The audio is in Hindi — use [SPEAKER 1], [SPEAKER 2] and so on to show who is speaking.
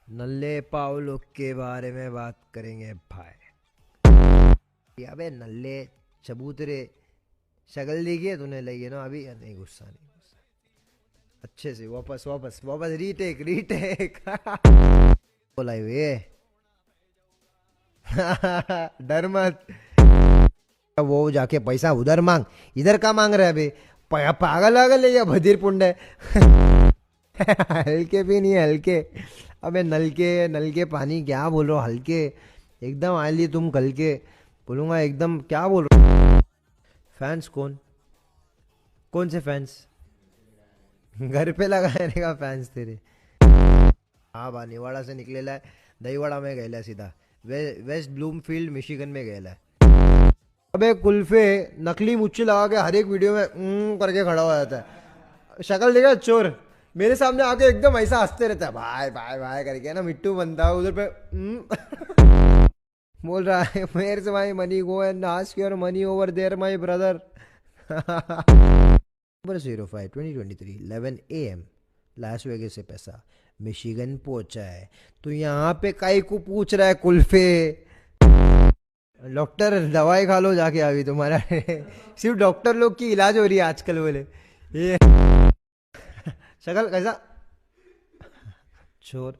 [SPEAKER 1] नल्ले पाउलो के बारे में बात करेंगे भाई। अबे नल्ले चबूतरे, शक्ल देखी है तूने? लगी है ना अभी? नहीं, गुस्सा नहीं, गुस्सा। अच्छे से वापस वापस वापस, रीटेक रीटेक। बोला ये। डर मत। वो जाके पैसा उधर मांग, इधर का मांग रहा है अबे? पागल वागल है या बधिर पुंड है? हल्के भी नहीं है, हल्के। अबे नलके नलके पानी क्या बोल रहे हो? हल्के एकदम आली तुम कल के। बोलूंगा एकदम, क्या बोल रहे हो? फैंस कौन? कौन से फैंस? घर पे लगाने का फैंस तेरे? हाँ बा, निवाड़ा से निकलेला है। दहीवाड़ा में गएला है सीधा। वेस्ट ब्लूमफील्ड मिशिगन में गएला है। अबे कुल्फे नकली मुच्छी लगा के हर एक वीडियो में करके खड़ा हो जाता है। शक्ल देखा चोर? मेरे सामने आके एकदम ऐसा हंसते रहता है, भाई भाई भाई करके ना, मिट्टू बनता है उधर पे। बोल रहा है मेरे से my money go and ask your money over there my brother. Number 05 2023 11 AM, Las Vegas से पैसा मिशिगन पहुंचा है। तो यहाँ पे काई को पूछ रहा है कुल्फे? डॉक्टर दवाई खा लो जाके अभी तुम्हारा। सिर्फ डॉक्टर लोग की इलाज हो रही है आजकल, बोले ये। शक्ल कैसा? चोर।